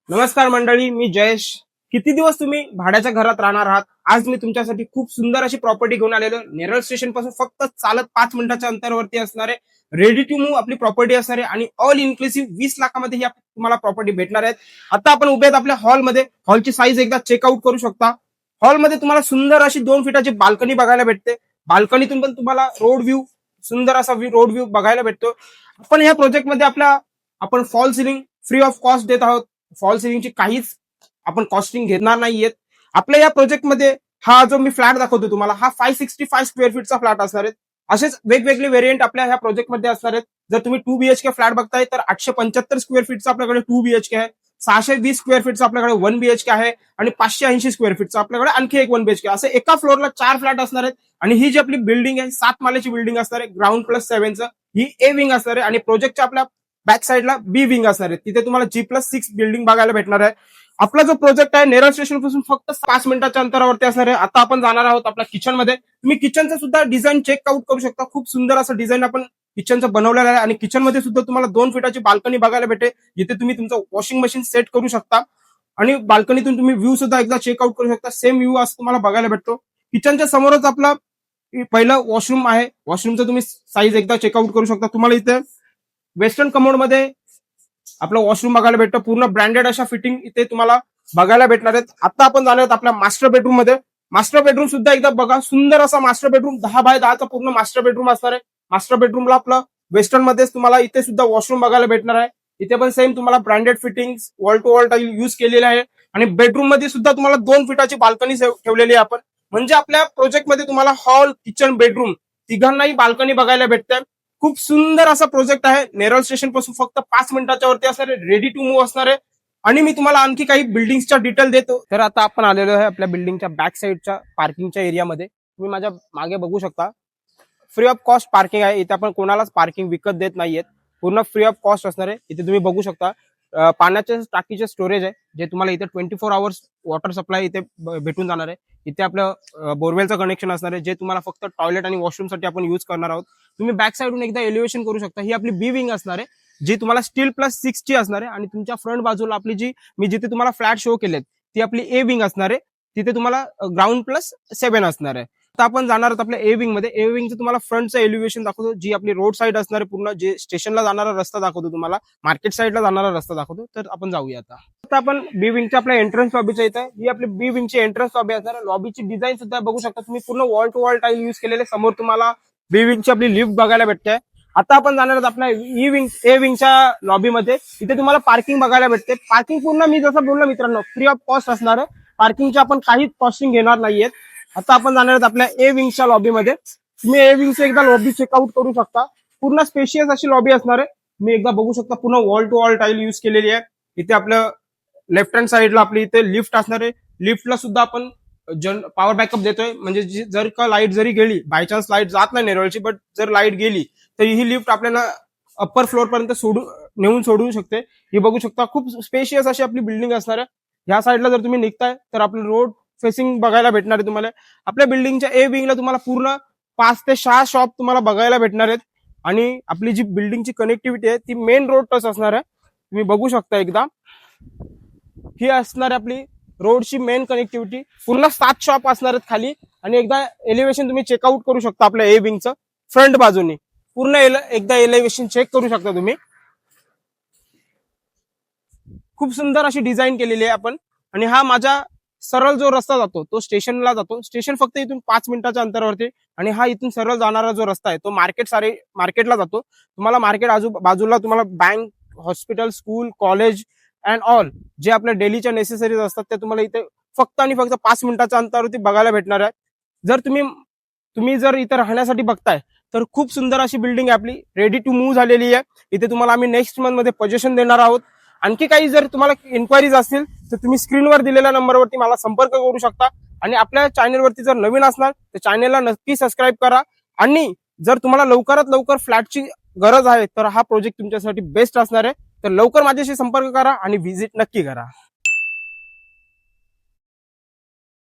नमस्कार मंडळी, मी जयेश. किती दिवस तुम्ही भाड्याच्या घरात राहणार आहात? आज मी तुमच्यासाठी खूप सुंदर अशी प्रॉपर्टी घेऊन आलेलो. नेरळ स्टेशन पासून फक्त चालत 5 मिनिटाच्या अंतरावरती असणारे रेडी टू मूव्ह आपली प्रॉपर्टी असणार आहे आणि ऑल इन्क्लुसिव्ह 20 लाखामध्ये ही तुम्हाला प्रॉपर्टी भेटणार आहेत. आता आपण उभे आहेत आपल्या हॉलमध्ये. हॉलची साईज एकदा चेकआउट करू शकता. हॉलमध्ये तुम्हाला सुंदर अशी 2 फीटाची बाल्कनी बघायला भेटते. बाल्कनीतून पण तुम्हाला रोड व्ह्यू, सुंदर असा रोड व्ह्यू बघायला भेटतो. आपण या प्रोजेक्टमध्ये आपण fall ceiling free of cost देत आहोत. फॉल सिलिंगची काहीच आपण कॉस्टिंग घेणार नाहीयेत. आपल्या या प्रोजेक्टमध्ये हा जो मी फ्लॅट दाखवतो तुम्हाला, हा 565 स्क्वेअर फीटचा फ्लॅट असणार आहे. असेच वेगवेगळे व्हेरियंट आपल्या ह्या प्रोजेक्टमध्ये असणार आहेत. जर तुम्ही 2 BHK फ्लॅट बघताय तर 875 स्क्वेअर फीटचा आपल्याकडे 2 BHK आहे. 620 स्क्वेअर फीटचा आपल्याकडे 1 BHK आहे आणि 580 स्क्वेअर फीटचा आपल्याकडे आणखी एक 1 BHK. असे एका फ्लोअरला 4 फ्लॅट असणार आहेत. आणि ही जी आपली बिल्डिंग आहे 7 माल्याची बिल्डिंग असणार आहे. ग्राउंड प्लस 7चं ही ए विंग असणार आहे आणि प्रोजेक्टच्या आपल्या बॅक साईडला बी विंग असणार आहे. तिथे तुम्हाला G+6 बिल्डिंग बघायला भेटणार आहे. आपला जो प्रोजेक्ट आहे नेरळ स्टेशन पासून फक्त 5 मिनिटाच्या अंतरावरती असणार आहे. आता आपण जाणार आहोत आपल्या किचन मध्ये. तुम्ही किचनचं सुद्धा डिझाईन चेकआउट करू शकता. खूप सुंदर असं डिझाईन आपण किचनचं बनवलेलं आहे आणि किचन मध्ये सुद्धा तुम्हाला 2 फीटाची बाल्कनी बघायला भेटेल, जिथे तुम्ही तुमचं वॉशिंग मशीन सेट करू शकता आणि बाल्कनीतून तुम्ही व्ह्यू सुद्धा एकदा चेकआउट करू शकता. सेम व्ह्यू असं तुम्हाला बघायला भेटतो. किचनच्या समोरच आपला पहिलं वॉशरूम आहे. वॉशरूमचं तुम्ही साईज एकदा चेकआउट करू शकता. तुम्हाला इथे वेस्टर्न कमोड मध्ये आपलं वॉशरूम बघायला भेटतं. पूर्ण ब्रँडेड अशा फिटिंग इथे तुम्हाला बघायला भेटणार आहेत. आता आपण जाणार आहोत आपल्या मास्टर बेडरूम मध्ये. मास्टर बेडरूम सुद्धा एकदा बघा. सुंदर असा मास्टर बेडरूम 10x10चा पूर्ण मास्टर बेडरूम असणार आहे. मास्टर बेडरूमला आपलं वेस्टर्न मध्येच तुम्हाला इथे सुद्धा वॉशरूम बघायला भेटणार आहे. इथे पण सेम तुम्हाला branded fitting wall to wall tile use केलेले आहे आणि बेडरूम मध्ये सुद्धा तुम्हाला 2 फीटाची बाल्कनी ठेवलेली आहे आपण. म्हणजे आपल्या प्रोजेक्ट मध्ये तुम्हाला हॉल, किचन, बेडरूम तिघांनाही बाल्कनी बघायला भेटते. खूप सुंदर असा प्रोजेक्ट आहे. नेरळ स्टेशन पासून फक्त 5 मिनिटाच्या वरती असणार आहे. रेडी टू मूव्ह असणार आहे. आणि मी तुम्हाला आणखी काही बिल्डिंगच्या डिटेल देतो. तर आता आपण आलेलो आहे आपल्या बिल्डिंगच्या बॅक साईडच्या पार्किंगच्या एरियामध्ये. तुम्ही माझ्या मागे बघू शकता. फ्री ऑफ कॉस्ट पार्किंग आहे. इथे आपण कोणालाच पार्किंग विकत देत नाहीयेत. पूर्ण फ्री ऑफ कॉस्ट असणार आहे. इथे तुम्ही बघू शकता पाण्याचे टाकीचे स्टोरेज आहे, जे तुम्हाला इथे 24 आवर्स वॉटर सप्लाय इथे भेटून जाणार आहे. इथे आपलं बोरवेलचं कनेक्शन असणार आहे, जे तुम्हाला फक्त टॉयलेट आणि वॉशरूमसाठी आपण यूज करणार आहोत. तुम्ही बॅक साईडून एकदा एलिव्हेशन करू शकता. ही आपली बी विंग असणार आहे, जी तुम्हाला स्टील+6 ची असणार आहे. आणि तुमच्या फ्रंट बाजूला आपली मी जिथे तुम्हाला फ्लॅट शो केलेत ती आपली ए विंग असणार आहे. तिथे तुम्हाला ग्राउंड+7 असणार आहे. आता आपण जाणार आहोत आपल्या ए विंग मध्ये. ए विंगचं तुम्हाला फ्रंटचं एलिव्हेशन दाखवतो, जी आपली रोड साईड असणार आहे. पूर्ण जे स्टेशनला जाणारा रस्ता दाखवतो, तुम्हाला मार्केट साईडला जाणारा रस्ता दाखवतो. तर आपण जाऊया आता आपण बी विंगच्या आपल्या एंट्रन्स लॉबीच्या इथं. ही आपली बी विंगची एंट्रन्स लॉबी असणार आहे. लॉबीची डिझाईन सुद्धा बघू शकता तुम्ही. पूर्ण wall to wall tile use केलेले. समोर तुम्हाला बी विंगची आपली लिफ्ट बघायला भेटते. आता आपण जाणार आहोत आपल्या ए विंगच्या लॉबीमध्ये. इथे तुम्हाला पार्किंग बघायला भेटते. पार्किंग पूर्ण मी जसं बोललो मित्रांनो, फ्री ऑफ कॉस्ट असणार आहे. पार्किंगची आपण काहीच कॉस्टिंग घेणार नाहीयेत. आता आपण जाणार आहोत आपल्या ए विंगच्या लॉबीमध्ये. तुम्ही ए विंगचं एकदा लॉबी चेकआउट करू शकता. पूर्ण स्पेशियस अशी लॉबी असणार आहे. मी एकदा बघू शकता. पूर्ण wall to wall tile use केलेली आहे. इथे आपलं लेफ्ट हँड साईडला आपली इथे लिफ्ट असणार आहे. लिफ्टला सुद्धा आपण पॉवर बॅकअप देतोय. म्हणजे जर का लाईट जरी गेली, बाय चान्स लाईट जात नाही नेरळची, बट जर लाईट गेली तर ही लिफ्ट आपल्याला अप्पर फ्लोअर पर्यंत नेऊन सोडू शकते. ही बघू शकता. खूप स्पेशियस अशी आपली बिल्डिंग असणार आहे. ह्या साईडला जर तुम्ही निघताय तर आपलं रोड फेसिंग बघायला भेटणार आहे तुम्हाला. आपल्या बिल्डिंगच्या ए विंगला तुम्हाला पूर्ण 5 ते 6 शॉप तुम्हाला बघायला भेटणार आहेत. आणि आपली जी बिल्डिंगची कनेक्टिव्हिटी आहे ती मेन रोड टच असणार आहे. तुम्ही बघू शकता एकदा. ही असणार आहे आपली रोडची मेन कनेक्टिव्हिटी. पूर्ण 7 शॉप असणार आहेत खाली. आणि एकदा एलिव्हेशन तुम्ही चेकआउट करू शकता आपल्या ए विंगचं फ्रंट बाजूने. पूर्ण एकदा एलिव्हेशन चेक करू शकता तुम्ही. खूप सुंदर अशी डिझाईन केलेली आहे आपण. आणि हा माझा सरळ जो रस्ता जातो तो स्टेशनला जातो. स्टेशन फक्त इथून 5 मिनिटाच्या अंतरावरती. आणि हा इथून सरळ जाणारा जो रस्ता आहे तो मार्केटला जातो. तुम्हाला मार्केट बाजूला तुम्हाला bank, hospital, school, college and all जे आपल्या डेलीच्या नेसेसरीज असतात ते तुम्हाला इथे फक्त आणि फक्त 5 मिनिटाच्या अंतरावरती बघायला भेटणार आहे. जर तुम्ही जर इथे राहण्यासाठी बघताय तर खूप सुंदर अशी बिल्डिंग आहे आपली. रेडी टू मूव्ह झालेली आहे. इथे तुम्हाला आम्ही नेक्स्ट मंथ मध्ये पोझिशन देणार आहोत. आणखी काही जर तुम्हाला इन्क्वायरीज असतील तर तुम्ही स्क्रीनवर दिलेल्या नंबरवरती मला संपर्क करू शकता. आणि आपल्या चॅनलवरती जर नवीन असणार तर चॅनलला नक्की सबस्क्राईब करा. आणि जर तुम्हाला लवकरात लवकर फ्लॅटची गरज आहे तर हा प्रोजेक्ट तुमच्यासाठी बेस्ट असणार आहे. तर लवकर माझ्याशी संपर्क करा आणि व्हिजिट नक्की करा.